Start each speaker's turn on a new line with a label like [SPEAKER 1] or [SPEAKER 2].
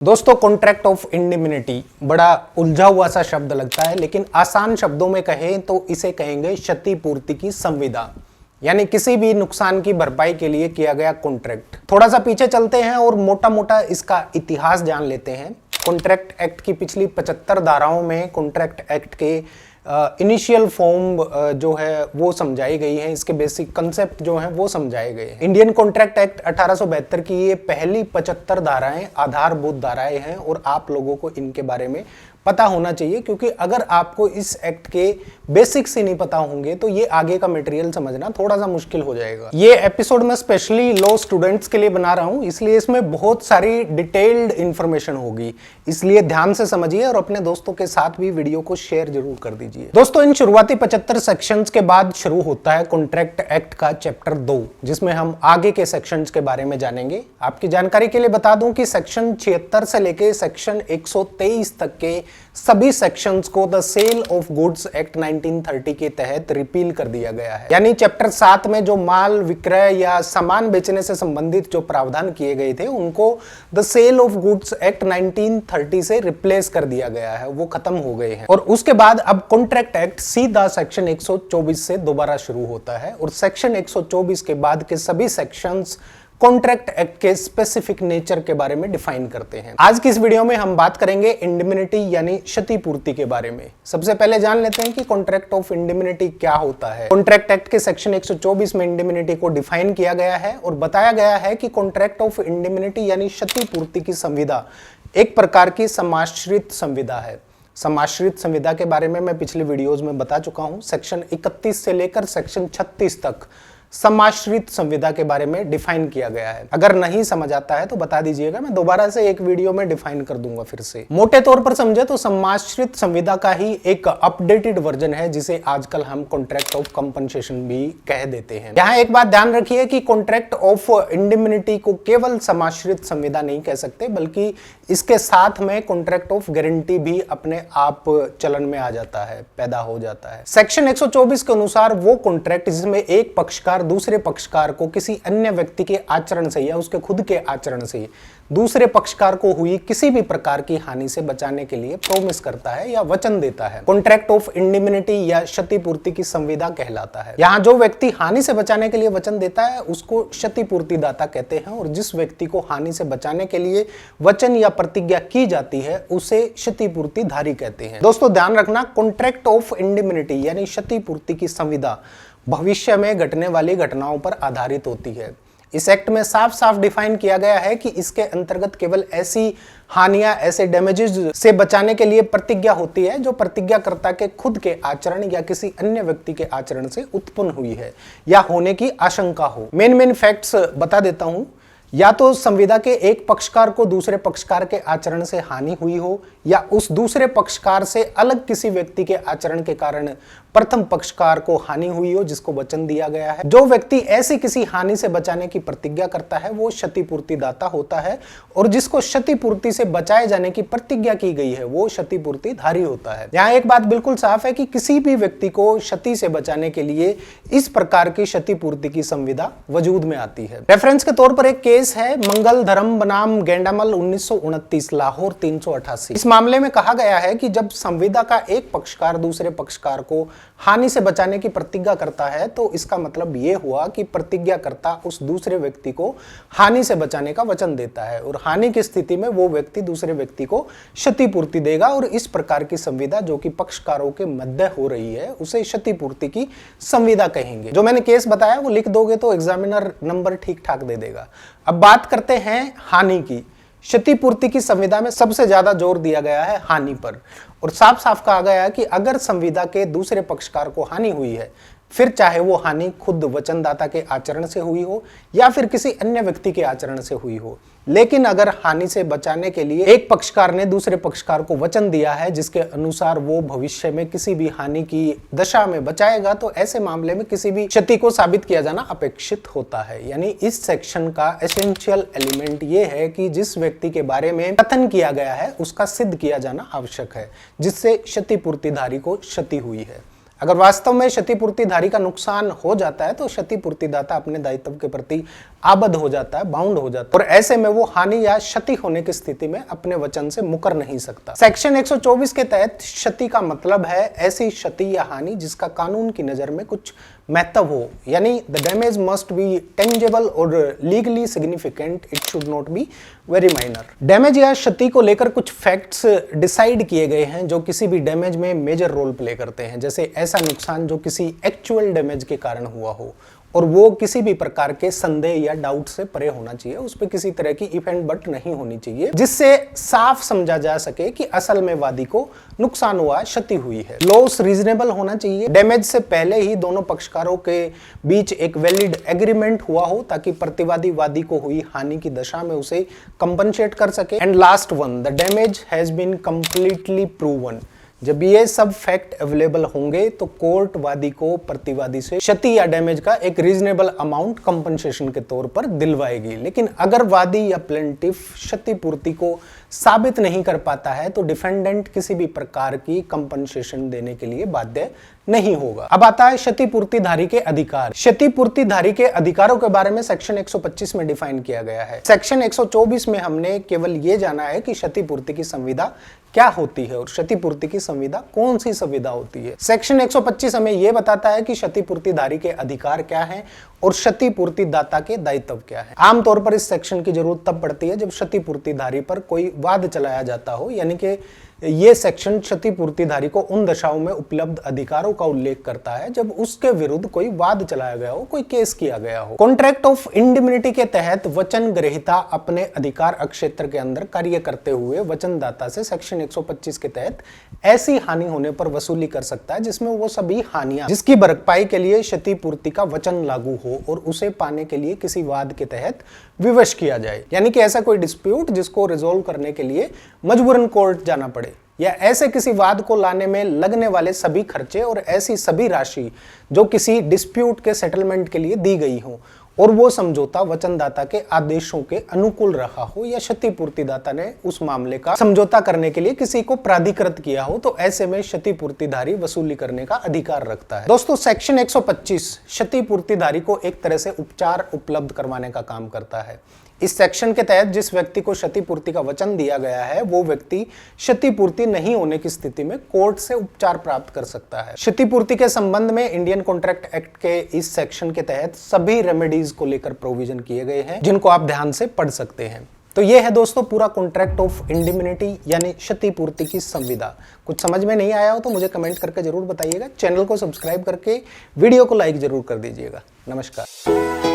[SPEAKER 1] दोस्तों, contract of indemnity बड़ा उलझा हुआ सा शब्द लगता है, लेकिन आसान शब्दों में कहें तो इसे कहेंगे क्षतिपूर्ति की संविदा, यानी किसी भी नुकसान की भरपाई के लिए किया गया कॉन्ट्रैक्ट। थोड़ा सा पीछे चलते हैं और मोटा मोटा इसका इतिहास जान लेते हैं। कॉन्ट्रैक्ट एक्ट की पिछली 75 धाराओं में कॉन्ट्रैक्ट एक्ट के इनिशियल फॉर्म जो है वो समझाई गई है, इसके बेसिक कंसेप्ट जो हैं वो समझाए गए हैं। इंडियन कॉन्ट्रैक्ट एक्ट 1872 की ये पहली 75 धाराएं आधारभूत धाराएं हैं और आप लोगों को इनके बारे में पता होना चाहिए, क्योंकि अगर आपको इस एक्ट के बेसिक्स ही नहीं पता होंगे तो ये आगे का मटेरियल समझना थोड़ा सा मुश्किल हो जाएगा। ये एपिसोड मैं स्पेशली लॉ स्टूडेंट्स के लिए बना रहा हूं, इसलिए इसमें बहुत सारी डिटेल्ड इंफॉर्मेशन होगी, इसलिए ध्यान से समझिए और अपने दोस्तों के साथ भी वीडियो को शेयर जरूर कर दीजिए। दोस्तों, इन शुरुआती 75 सेक्शंस के बाद शुरू होता है कॉन्ट्रैक्ट एक्ट का चैप्टर 2, जिसमें हम आगे के सेक्शंस के बारे में जानेंगे। आपकी जानकारी के लिए बता दूं कि सेक्शन 76 से लेके सेक्शन 123 तक के सभी सेक्शंस को the sale of goods act 1930 के तहत रिपील कर दिया गया है, यानी चैप्टर 7 में जो माल विक्रय या सामान बेचने से संबंधित जो प्रावधान किए गए थे उनको the sale of goods act 1930 से रिप्लेस कर दिया गया है, वो खत्म हो गए हैं। और उसके बाद अब कॉन्ट्रैक्ट एक्ट सीधा सेक्शन 124 से दोबारा शुरू होता है और सेक्शन 124 के बाद के सभी सेक्शंस कॉन्ट्रैक्ट एक्ट के स्पेसिफिक नेचर के बारे में डिफाइन करते हैं। आज की इस वीडियो में हम बात करेंगे इंडिमिनिटी यानी क्षतिपूर्ति के बारे में। सबसे पहले जान लेते हैं कि कॉन्ट्रैक्ट ऑफ इंडिमिनिटी क्या होता है। कॉन्ट्रैक्ट एक्ट के सेक्शन 124 में इंडिमिनिटी को डिफाइन किया गया है और बताया गया है कि कॉन्ट्रैक्ट ऑफ इंडिमिनिटी यानी क्षतिपूर्ति की संविदा एक प्रकार की समाश्रित संविदा है। समाश्रित संविदा के बारे में मैं पिछले वीडियोज में बता चुका हूं। सेक्शन 31 से लेकर सेक्शन 36 तक समाश्रित संविदा के बारे में डिफाइन किया गया है। अगर नहीं समझ आता है तो बता दीजिएगा, मैं दोबारा से एक वीडियो में डिफाइन कर दूंगा फिर से। मोटे तौर पर समझे तो समाश्रित संविदा का ही एक अपडेटेड वर्जन है, जिसे आजकल हम कॉन्ट्रैक्ट ऑफ कंपनसेशन भी कह देते हैं। यहाँ एक बात ध्यान रखिए कि कॉन्ट्रैक्ट ऑफ इंडिमिनिटी को केवल समाश्रित संविदा नहीं कह सकते, बल्कि इसके साथ में कॉन्ट्रैक्ट ऑफ गारंटी भी अपने आप चलन में आ जाता है, पैदा हो जाता है। सेक्शन 124 के अनुसार वो कॉन्ट्रैक्ट जिसमें एक पक्षकार दूसरे पक्षकार को किसी अन्य व्यक्ति के आचरण से या उसके खुद के आचरण से दूसरे पक्षकार को हुई किसी भी प्रकार की हानि से बचाने के लिए प्रॉमिस करता है या वचन देता है, कॉन्ट्रैक्ट ऑफ इंडिमिनिटी या क्षतिपूर्ति की संविदा कहलाता है। यहाँ जो व्यक्ति हानि से बचाने के लिए वचन देता है उसको क्षतिपूर्ति दाता कहते हैं, और जिस व्यक्ति को हानि से बचाने के लिए वचन या प्रतिज्ञा की जाती है उसे क्षतिपूर्ति धारी कहते हैं। दोस्तों, ध्यान रखना, कॉन्ट्रैक्ट ऑफ इंडिमिनिटी यानी क्षतिपूर्ति की संविदा भविष्य में घटने वाली घटनाओं पर आधारित होती है। इस एक्ट में साफ साफ डिफाइन किया गया है कि इसके अंतर्गत केवल ऐसी हानियां, ऐसे डैमेजेस से बचाने के लिए प्रतिज्ञा होती है जो प्रतिज्ञाकर्ता के खुद के आचरण या किसी अन्य व्यक्ति के आचरण से उत्पन्न हुई है या होने की आशंका हो। मेन फैक्ट्स बता देता हूं। या तो संविदा के एक पक्षकार को दूसरे पक्षकार के आचरण से हानि हुई हो, या उस दूसरे पक्षकार से अलग किसी व्यक्ति के आचरण के कारण प्रथम पक्षकार को हानि हुई हो जिसको वचन दिया गया है। जो व्यक्ति ऐसी किसी हानि से बचाने की प्रतिज्ञा करता है वो क्षतिपूर्ति दाता होता है, और जिसको क्षतिपूर्ति से बचाए जाने की प्रतिज्ञा की गई है वो क्षतिपूर्ति धारी होता है। यहाँ एक बात बिल्कुल साफ है कि किसी भी व्यक्ति को क्षति से बचाने के लिए इस प्रकार की क्षतिपूर्ति की संविदा वजूद में आती है। रेफरेंस के तौर पर एक केस है मंगल धर्म बनाम गेंडामल 1929 लाहौर 388। इस मामले में कहा गया है कि जब संविदा का एक पक्षकार दूसरे पक्षकार को हानि से बचाने की प्रतिज्ञा करता है तो इसका मतलब यह हुआ कि प्रतिज्ञाकर्ता उस दूसरे व्यक्ति को हानि से बचाने का वचन देता है, और हानि की स्थिति में वो व्यक्ति दूसरे व्यक्ति को क्षतिपूर्ति देगा, और इस प्रकार की संविदा जो कि पक्षकारों के मध्य हो रही है उसे क्षतिपूर्ति की संविदा कहेंगे। जो मैंने केस बताया वो लिख दोगे तो एग्जामिनर नंबर ठीक ठाक दे देगा। अब बात करते हैं हानि की। क्षतिपूर्ति की संविदा में सबसे ज्यादा जोर दिया गया है हानि पर, और साफ साफ कहा गया है कि अगर संविदा के दूसरे पक्षकार को हानि हुई है, फिर चाहे वो हानि खुद वचनदाता के आचरण से हुई हो या फिर किसी अन्य व्यक्ति के आचरण से हुई हो, लेकिन अगर हानि से बचाने के लिए एक पक्षकार ने दूसरे पक्षकार को वचन दिया है जिसके अनुसार वो भविष्य में किसी भी हानि की दशा में बचाएगा, तो ऐसे मामले में किसी भी क्षति को साबित किया जाना अपेक्षित होता है। यानी इस सेक्शन का एसेंशियल एलिमेंट ये है कि जिस व्यक्ति के बारे में कथन किया गया है उसका सिद्ध किया जाना आवश्यक है जिससे क्षतिपूर्तिधारी को क्षति हुई है। अगर वास्तव में क्षतिपूर्तिधारी का नुकसान हो जाता है तो क्षतिपूर्तिदाता अपने दायित्व के प्रति आबद्ध हो जाता है, बाउंड हो जाता है, और ऐसे में वो हानि या क्षति होने की स्थिति में अपने वचन से मुकर नहीं सकता। सेक्शन 124 के तहत क्षति का मतलब है ऐसी क्षति या हानि जिसका कानून की नजर में कुछ महत्व हो, यानी the damage must be tangible और legally significant, it should not be very minor. Damage या क्षति को लेकर कुछ फैक्ट्स डिसाइड किए गए हैं जो किसी भी डैमेज में मेजर रोल प्ले करते हैं, जैसे ऐसा नुकसान जो किसी एक्चुअल डैमेज के कारण हुआ हो और वो किसी भी प्रकार के संदेह या डाउट से परे होना चाहिए, उस पर किसी तरह की इफ एंड बट नहीं होनी चाहिए, जिससे साफ समझा जा सके कि असल में वादी को नुकसान हुआ, क्षति हुई है। लॉस रीजनेबल होना चाहिए, डैमेज से पहले ही दोनों पक्षकारों के बीच एक वैलिड एग्रीमेंट हुआ हो ताकि प्रतिवादी वादी को हुई हानि की दशा में उसे कंपनसेट कर सके। And last one, the damage has been completely proven. जब ये सब फैक्ट अवेलेबल होंगे तो कोर्ट वादी को प्रतिवादी से क्षति या डैमेज का एक रीजनेबल अमाउंट कंपनसेशन के तौर पर दिलवाएगी। लेकिन अगर वादी या प्लेंटिफ क्षतिपूर्ति को साबित नहीं कर पाता है तो डिफेंडेंट किसी भी प्रकार की कंपनसेशन देने के लिए बाध्य नहीं होगा। अब आता है क्षतिपूर्तिधारी के अधिकार। क्षतिपूर्तिधारी के अधिकारों के बारे में सेक्शन 125 में डिफाइन किया गया है। सेक्शन 124 में हमने केवल ये जाना है कि क्षतिपूर्ति की संविदा क्या होती है और क्षतिपूर्ति की संविदा कौन सी संविदा होती है। सेक्शन 125 हमें यह बताता है कि क्षतिपूर्तिधारी के अधिकार क्या हैं और क्षतिपूर्तिदाता के दायित्व क्या है। आमतौर पर इस सेक्शन की जरूरत तब पड़ती है जब क्षतिपूर्तिधारी पर कोई वाद चलाया जाता हो, यानी कि ये सेक्शन क्षतिपूर्तिधारी को उन दशाओं में उपलब्ध अधिकारों का उल्लेख करता है जब उसके विरुद्ध कोई वाद चलाया गया हो, कोई केस किया गया हो। कॉन्ट्रैक्ट ऑफ इंडिमिनिटी के तहत वचन ग्रहीता अपने अधिकार क्षेत्र के अंदर कार्य करते हुए वचनदाता से सेक्शन 125 के तहत ऐसी हानि होने पर वसूली कर सकता है जिसमें वो सभी हानियां जिसकी भरपाई के लिए क्षतिपूर्ति का वचन लागू हो और उसे पाने के लिए किसी वाद के तहत विवश किया जाए, यानी कि ऐसा कोई डिस्प्यूट जिसको रिजोल्व करने के लिए मजबूरन कोर्ट जाना पड़े, या ऐसे किसी वाद को लाने में लगने वाले सभी खर्चे और ऐसी सभी राशि जो किसी डिस्प्यूट के सेटलमेंट के लिए दी गई हो और वो समझौता वचनदाता के आदेशों के अनुकूल रहा हो या क्षतिपूर्तिदाता ने उस मामले का समझौता करने के लिए किसी को प्राधिकृत किया हो, तो ऐसे में क्षतिपूर्तिधारी वसूली करने का अधिकार रखता है। दोस्तों, सेक्शन 125 क्षतिपूर्तिधारी को एक तरह से उपचार उपलब्ध करवाने का काम करता है। इस सेक्शन के तहत जिस व्यक्ति को क्षतिपूर्ति का वचन दिया गया है वो व्यक्ति क्षतिपूर्ति नहीं होने की स्थिति में कोर्ट से उपचार प्राप्त कर सकता है। क्षतिपूर्ति के संबंध में इंडियन कॉन्ट्रैक्ट एक्ट के इस सेक्शन के तहत सभी रेमेडीज को लेकर प्रोविजन किए गए हैं जिनको आप ध्यान से पढ़ सकते हैं। तो ये है दोस्तों पूरा कॉन्ट्रैक्ट ऑफ इंडिमिनिटी यानी क्षतिपूर्ति की संविदा। कुछ समझ में नहीं आया हो तो मुझे कमेंट करके जरूर बताइएगा। चैनल को सब्सक्राइब करके वीडियो को लाइक जरूर कर दीजिएगा। नमस्कार।